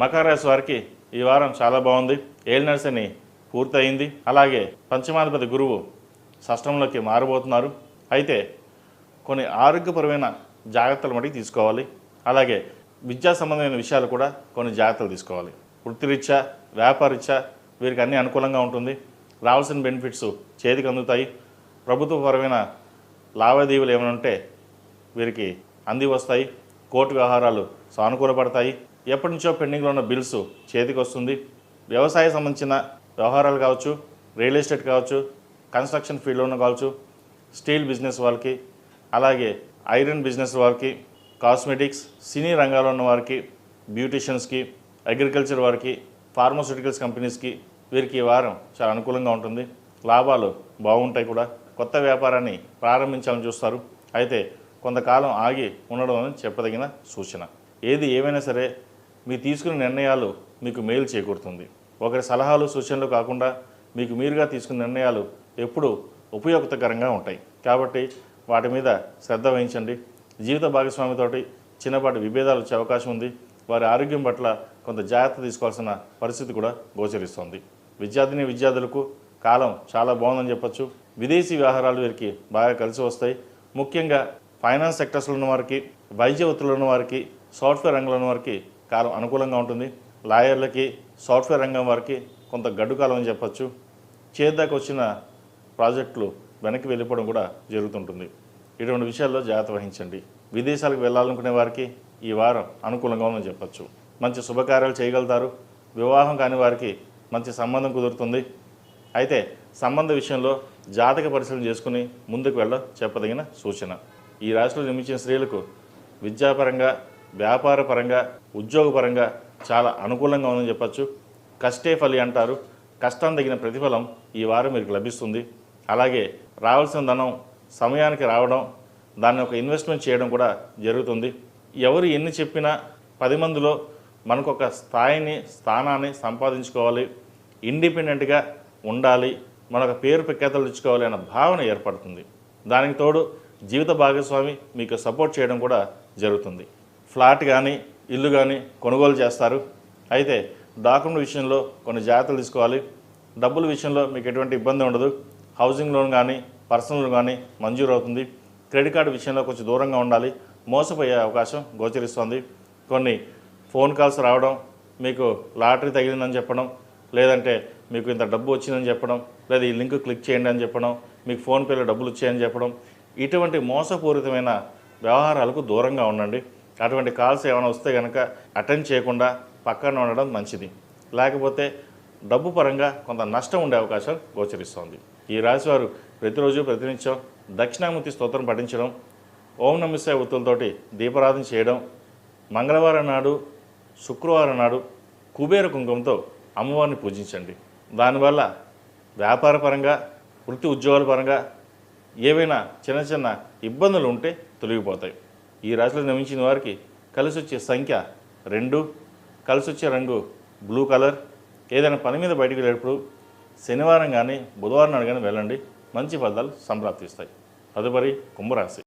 మకర రాశి వారికి ఈ వారం చాలా బాగుంది. ఏలినాటి శని పూర్తయింది. అలాగే పంచమాధిపతి గురువు షష్టంలోకి మారబోతున్నారు. అయితే కొన్ని ఆరోగ్యపరమైన జాగ్రత్తలు మటుకు తీసుకోవాలి. అలాగే విద్యా సంబంధమైన విషయాలు కూడా కొన్ని జాగ్రత్తలు తీసుకోవాలి. వృత్తిరీత్యా వ్యాపారరీత్యా వీరికి అన్నీ అనుకూలంగా ఉంటుంది. రావాల్సిన బెనిఫిట్స్ చేతికి అందుతాయి. ప్రభుత్వపరమైన లావాదేవీలు ఏమైనా ఉంటే వీరికి అంది వస్తాయి. కోర్టు వ్యవహారాలు సానుకూలపడతాయి. ఎప్పటి నుంచో పెండింగ్లో ఉన్న బిల్స్ చేతికి వస్తుంది. వ్యవసాయ సంబంధించిన వ్యవహారాలు కావచ్చు, రియల్ ఎస్టేట్ కావచ్చు, కన్స్ట్రక్షన్ ఫీల్డ్లో కావచ్చు, స్టీల్ బిజినెస్ వాళ్ళకి, అలాగే ఐరన్ బిజినెస్ వారికి, కాస్మెటిక్స్, సినీ రంగాల్లో ఉన్న వారికి, బ్యూటిషియన్స్కి, అగ్రికల్చర్ వారికి, ఫార్మాస్యూటికల్స్ కంపెనీస్కి వీరికి ఈ వారం చాలా అనుకూలంగా ఉంటుంది. లాభాలు బాగుంటాయి కూడా. కొత్త వ్యాపారాన్ని ప్రారంభించాలని చూస్తారు. అయితే కొంతకాలం ఆగి ఉండడం అని చెప్పదగిన సూచన. ఏది ఏమైనా సరే మీ తీసుకునే నిర్ణయాలు మీకు మేలు చేకూరుతుంది. ఒకరి సలహాలు సూచనలు కాకుండా మీకు మీరుగా తీసుకునే నిర్ణయాలు ఎప్పుడూ ఉపయోగకరంగా ఉంటాయి. కాబట్టి వాటి మీద శ్రద్ధ వహించండి. జీవిత భాగస్వామితోటి చిన్నపాటి విభేదాలు వచ్చే అవకాశం ఉంది. వారి ఆరోగ్యం పట్ల కొంత జాగ్రత్త తీసుకోవాల్సిన పరిస్థితి కూడా గోచరిస్తుంది. విద్యార్థులకు కాలం చాలా బాగుందని చెప్పొచ్చు. విదేశీ వ్యవహారాలు వీరికి బాగా కలిసి వస్తాయి. ముఖ్యంగా ఫైనాన్స్ సెక్టర్స్లో ఉన్న వారికి, వైద్య వృత్తుల్లో ఉన్న వారికి, సాఫ్ట్వేర్ రంగంలో ఉన్న వారికి కాలం అనుకూలంగా ఉంటుంది. లాయర్లకి, సాఫ్ట్వేర్ రంగం వారికి కొంత గడ్డు కాలం అని చెప్పచ్చు. చేద్దాకా వచ్చిన ప్రాజెక్టులు వెనక్కి వెళ్ళిపోవడం కూడా జరుగుతుంటుంది. ఇటువంటి విషయాల్లో జాగ్రత్త వహించండి. విదేశాలకు వెళ్ళాలనుకునే వారికి ఈ వారం అనుకూలంగా ఉందని చెప్పచ్చు. మంచి శుభకార్యాలు చేయగలుగుతారు. వివాహం కాని వారికి మంచి సంబంధం కుదురుతుంది. అయితే సంబంధ విషయంలో జాతక పరిశీలన చేసుకుని ముందుకు వెళ్ళ చెప్పదగిన సూచన. ఈ రాశిలో జన్మించిన స్త్రీలకు విద్యాపరంగా, వ్యాపారపరంగా, ఉద్యోగపరంగా చాలా అనుకూలంగా ఉందని చెప్పచ్చు. కష్టే ఫలి అంటారు. కష్టం తగిన ప్రతిఫలం ఈ వారం మీకు లభిస్తుంది. అలాగే రావాల్సిన ధనం సమయానికి రావడం, దాన్ని ఒక ఇన్వెస్ట్మెంట్ చేయడం కూడా జరుగుతుంది. ఎవరు ఎన్ని చెప్పినా 10 మందిలో మనకు ఒక స్థానాన్ని సంపాదించుకోవాలి, ఇండిపెండెంట్గా ఉండాలి, మనకు పేరు ప్రఖ్యాతలు తెచ్చుకోవాలి అన్న భావన ఏర్పడుతుంది. దానికి తోడు జీవిత భాగస్వామి మీకు సపోర్ట్ చేయడం కూడా జరుగుతుంది. ఫ్లాట్ కానీ ఇల్లు కానీ కొనుగోలు చేస్తారు. అయితే డాక్యుమెంట్ విషయంలో కొన్ని జాగ్రత్తలు తీసుకోవాలి. డబ్బుల విషయంలో మీకు ఎటువంటి ఇబ్బంది ఉండదు. హౌసింగ్ లోన్ కానీ పర్సనల్ లోన్ కానీ మంజూరు అవుతుంది. క్రెడిట్ కార్డు విషయంలో కొంచెం దూరంగా ఉండాలి. మోసపోయే అవకాశం గోచరిస్తుంది. కొన్ని ఫోన్ కాల్స్ రావడం, మీకు లాటరీ తగిలిందని చెప్పడం, లేదంటే మీకు ఇంత డబ్బు వచ్చిందని చెప్పడం, లేదా ఈ లింక్ క్లిక్ చేయండి అని చెప్పడం, మీకు ఫోన్పేలో డబ్బులు వచ్చాయని చెప్పడం, ఇటువంటి మోసపూరితమైన వ్యవహారాలకు దూరంగా ఉండండి. అటువంటి కాల్స్ ఏమైనా వస్తే కనుక అటెండ్ చేయకుండా పక్కన ఉండడం మంచిది. లేకపోతే డబ్బు పరంగా కొంత నష్టం ఉండే అవకాశం గోచరిస్తోంది. ఈ రాశివారు ప్రతిరోజు ప్రతినిత్యం దక్షిణామూర్తి స్తోత్రం పఠించడం, ఓం నమఃశివాయ ఒత్తులతోటి దీపారాధన చేయడం, మంగళవారం నాడు, శుక్రవారం నాడు కుబేర కుంకుమతో అమ్మవారిని పూజించండి. దానివల్ల వ్యాపారపరంగా, వృత్తి ఉద్యోగాల పరంగా ఏవైనా చిన్న చిన్న ఇబ్బందులు ఉంటే తొలగిపోతాయి. ఈ రాశిలో జన్మించిన వారికి కలిసి వచ్చే సంఖ్య 2, కలిసి వచ్చే రంగు బ్లూ కలర్. ఏదైనా పని మీద బయటికి వెళ్ళేటప్పుడు శనివారం కానీ బుధవారం నాడు కానీ వెళ్ళండి. మంచి ఫలితాలు సంప్రాప్తిస్తాయి. తదుపరి కుంభరాశి.